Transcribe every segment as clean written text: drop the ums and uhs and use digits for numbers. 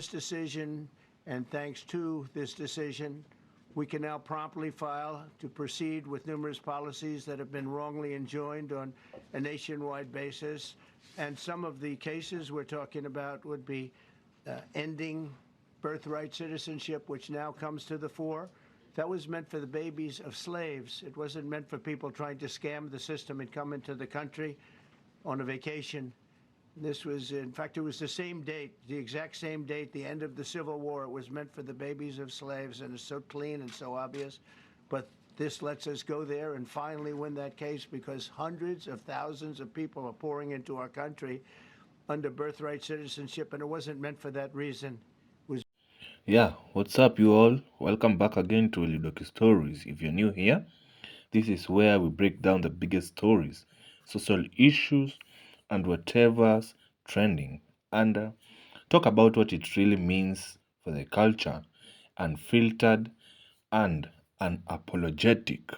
This decision, and thanks to this decision, we can now promptly file to proceed with numerous policies that have been wrongly enjoined on a nationwide basis. And some of the cases we're talking about would be ending birthright citizenship, which now comes to the fore. That was meant for the babies of slaves. It wasn't meant for people trying to scam the system and come into the country on a vacation. This was, in fact, it was the same date, the exact same date, the end of the Civil War. It was meant for the babies of slaves, and it's so clean and so obvious. But this lets us go there and finally win that case, because hundreds of thousands of people are pouring into our country under birthright citizenship, and it wasn't meant for that reason. It was Yeah, what's up, you all? Welcome back again to Lidoki Stories. If you're new here, this is where we break down the biggest stories, social issues, and whatever's trending, and talk about what it really means for the culture, unfiltered and unapologetic.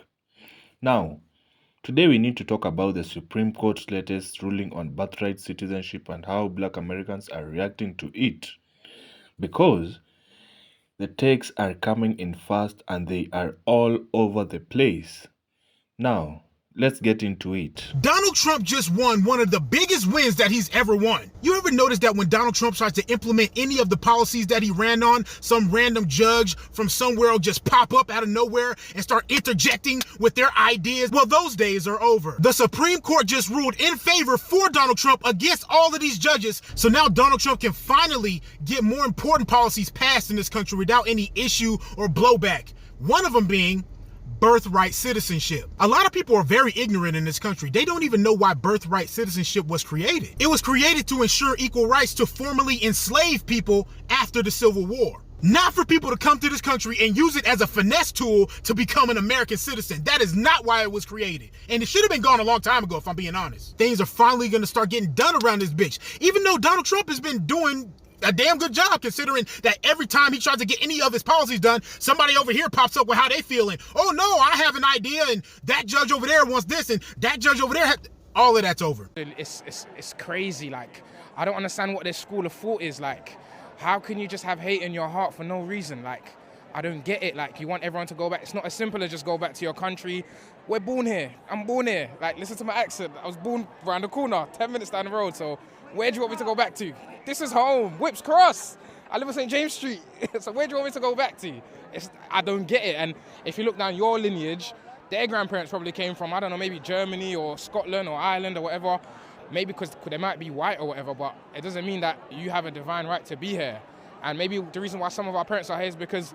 Now, today we need to talk about the Supreme Court's latest ruling on birthright citizenship and how Black Americans are reacting to it. Because the takes are coming in fast and they are all over the place. Now, let's get into it. Donald Trump just won one of the biggest wins that he's ever won. You ever notice that when Donald Trump tries to implement any of the policies that he ran on, some random judge from somewhere will just pop up out of nowhere and start interjecting with their ideas? Well, those days are over. The Supreme Court just ruled in favor for Donald Trump against all of these judges. So now Donald Trump can finally get more important policies passed in this country without any issue or blowback. One of them being birthright citizenship. A lot of people are very ignorant in this country. They don't even know why birthright citizenship was created. It was created to ensure equal rights to formerly enslaved people after the Civil War. Not for people to come to this country and use it as a finesse tool to become an American citizen. That is not why it was created. And it should have been gone a long time ago, if I'm being honest. Things are finally going to start getting done around this bitch. Even though Donald Trump has been doing a damn good job, considering that every time he tries to get any of his policies done, somebody over here pops up with how they feeling. Oh no, I have an idea, and that judge over there wants this, and that judge over there, all of that's over. It's crazy. Like, I don't understand what this school of thought is. Like, how can you just have hate in your heart for no reason? Like, I don't get it. Like, you want everyone to go back. It's not as simple as just go back to your country. We're born here. I'm born here. Like, listen to my accent. I was born around the corner, 10 minutes down the road. So where do you want me to go back to? This is home, Whips Cross. I live on St. James Street. So where do you want me to go back to? I don't get it. And if you look down your lineage, their grandparents probably came from, I don't know, maybe Germany or Scotland or Ireland or whatever. Maybe because they might be white or whatever, but it doesn't mean that you have a divine right to be here. And maybe the reason why some of our parents are here is because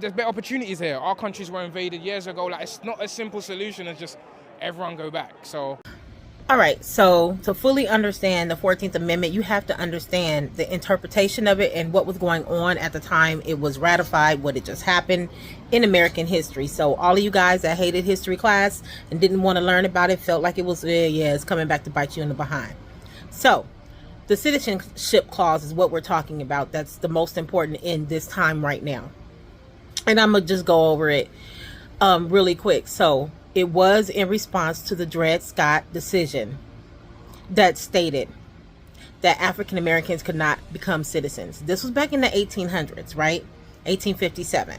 there's better opportunities here. Our countries were invaded years ago. Like, it's not a simple solution as just everyone go back. So. All right, so to fully understand the 14th Amendment, you have to understand the interpretation of it and what was going on at the time it was ratified, what had just happened in American history. So all of you guys that hated history class and didn't want to learn about it, felt like it was, it's coming back to bite you in the behind. So the Citizenship Clause is what we're talking about. That's the most important in this time right now. And I'm going to just go over it really quick. So it was in response to the Dred Scott decision that stated that African Americans could not become citizens. This was back in the 1800s, right? 1857.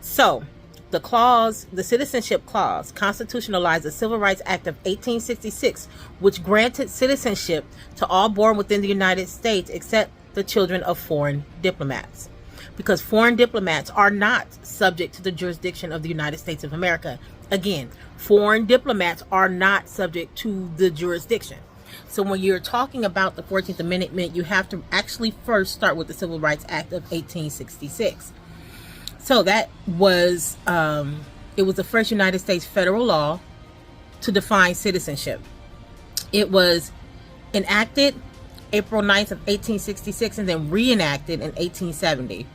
So the clause, the Citizenship Clause, constitutionalized the Civil Rights Act of 1866, which granted citizenship to all born within the United States except the children of foreign diplomats. Because foreign diplomats are not subject to the jurisdiction of the United States of America. Again, foreign diplomats are not subject to the jurisdiction. So when you're talking about the 14th Amendment, you have to actually first start with the Civil Rights Act of 1866. So that was, it was the first United States federal law to define citizenship. It was enacted April 9th of 1866 and then reenacted in 1870,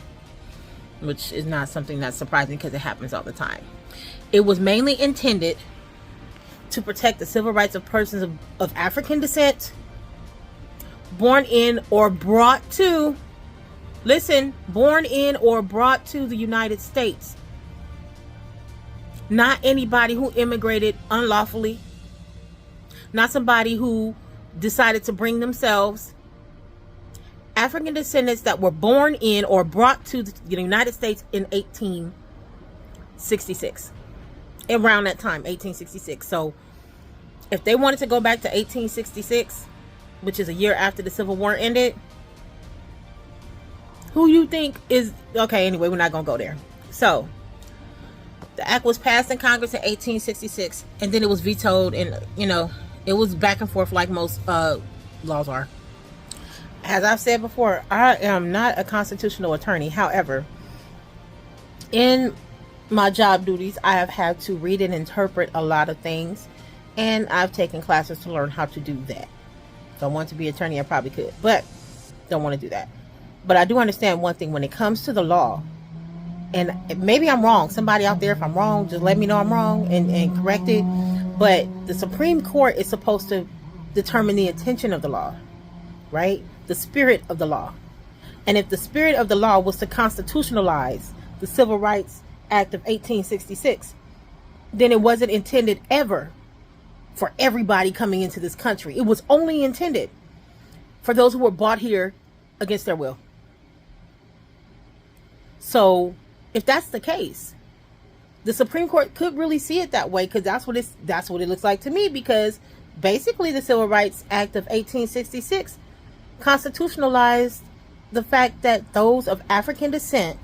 which is not something that's surprising because it happens all the time. It was mainly intended to protect the civil rights of persons of African descent, born in or brought to, listen, born in or brought to the United States. Not anybody who immigrated unlawfully, not somebody who decided to bring themselves African descendants that were born in or brought to the United States in 1866. Around that time, 1866. So if they wanted to go back to 1866, which is a year after the Civil War ended, who you think is okay? Anyway, we're not gonna go there. So the act was passed in Congress in 1866, and then it was vetoed, and it was back and forth like most laws are. As I've said before, I am not a constitutional attorney. However, in my job duties, I have had to read and interpret a lot of things, and I've taken classes to learn how to do that. If I want to be an attorney, I probably could, but don't want to do that. But I do understand one thing when it comes to the law, and maybe I'm wrong. Somebody out there, if I'm wrong, just let me know I'm wrong and correct it. But the Supreme Court is supposed to determine the intention of the law, right? The spirit of the law. And if the spirit of the law was to constitutionalize the Civil Rights Act of 1866, then it wasn't intended ever for everybody coming into this country. It was only intended for those who were brought here against their will. So if that's the case, the Supreme Court could really see it that way, because that's what it looks like to me, because basically the Civil Rights Act of 1866 constitutionalized the fact that those of African descent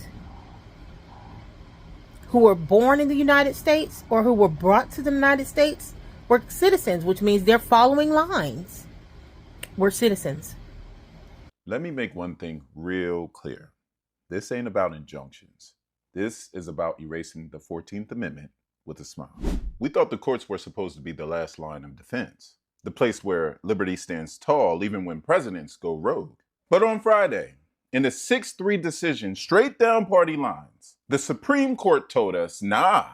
who were born in the United States or who were brought to the United States were citizens, which means they're following lines. We're citizens. Let me make one thing real clear. This ain't about injunctions. This is about erasing the 14th Amendment with a smile. We thought the courts were supposed to be the last line of defense, the place where liberty stands tall even when presidents go rogue. But on Friday, in a 6-3 decision straight down party lines, the Supreme Court told us, nah,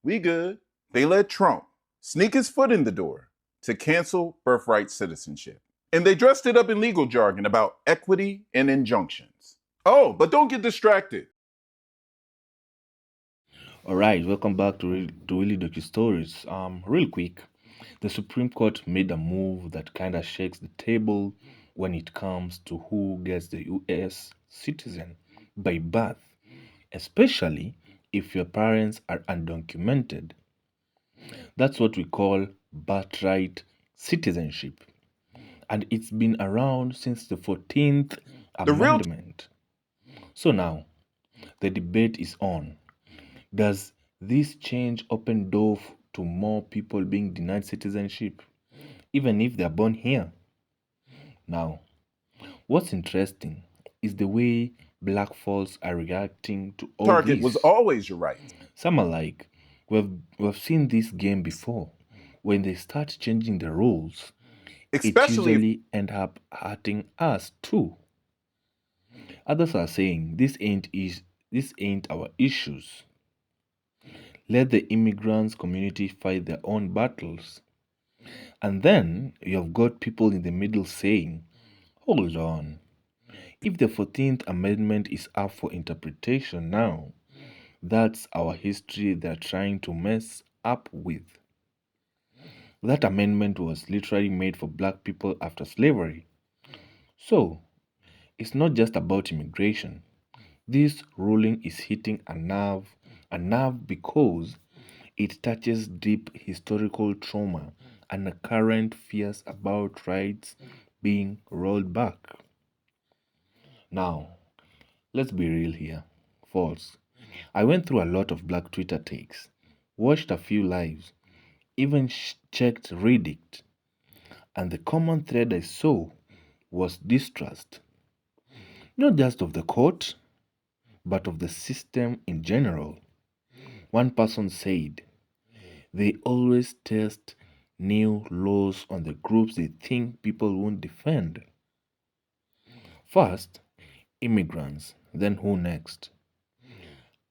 we good. They let Trump sneak his foot in the door to cancel birthright citizenship. And they dressed it up in legal jargon about equity and injunctions. Oh, but don't get distracted. All right, welcome back to Willie Docu Stories. Real quick, the Supreme Court made a move that kind of shakes the table when it comes to who gets the U.S. citizen by birth, especially if your parents are undocumented. That's what we call birthright citizenship, and it's been around since the 14th Amendment. So now, the debate is on. Does this change open door to more people being denied citizenship, even if they're born here? Now, what's interesting is the way black folks are reacting to all Target this. was always your right. Some are like, we've seen this game before. When they start changing the rules, it Especially usually end up hurting us too. Others are saying this ain't our issues. Let the immigrants community fight their own battles. And then you have got people in the middle saying, hold on, if the 14th Amendment is up for interpretation now, that's our history they're trying to mess up with. That amendment was literally made for black people after slavery. So, it's not just about immigration. This ruling is hitting a nerve because it touches deep historical trauma and the current fears about rights being rolled back. Now, let's be real here. False. I went through a lot of black Twitter takes, watched a few lives, even checked Reddit, and the common thread I saw was distrust. Not just of the court, but of the system in general. One person said, they always test new laws on the groups they think people won't defend. First, immigrants, then who next?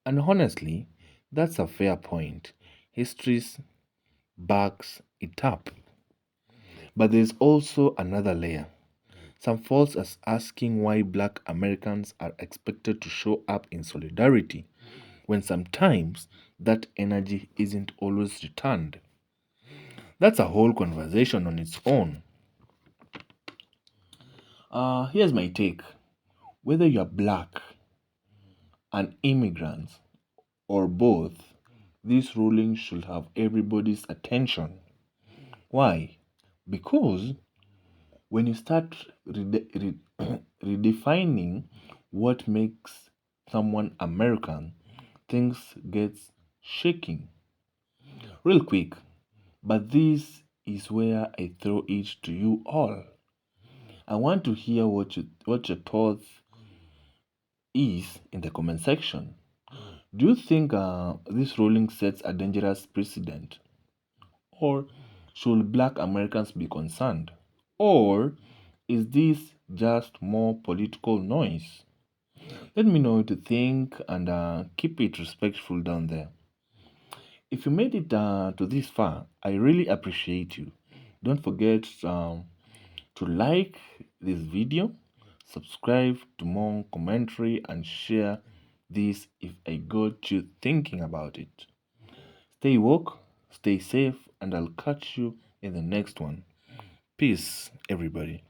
And honestly, that's a fair point. History backs it up. But there's also another layer. Some folks are asking why black Americans are expected to show up in solidarity when sometimes that energy isn't always returned. That's a whole conversation on its own. Here's my take. Whether you're black, an immigrant, or both, this ruling should have everybody's attention. Why? Because when you start redefining what makes someone American, things get shaking. Real quick, but this is where I throw it to you all. I want to hear what your thoughts is in the comment section. Do you think this ruling sets a dangerous precedent? Or should black Americans be concerned? Or is this just more political noise? Let me know what you think and keep it respectful down there. If you made it to this far, I really appreciate you. Don't forget to like this video, subscribe to more commentary, and share this if I got you thinking about it. Stay woke, stay safe, and I'll catch you in the next one. Peace, everybody.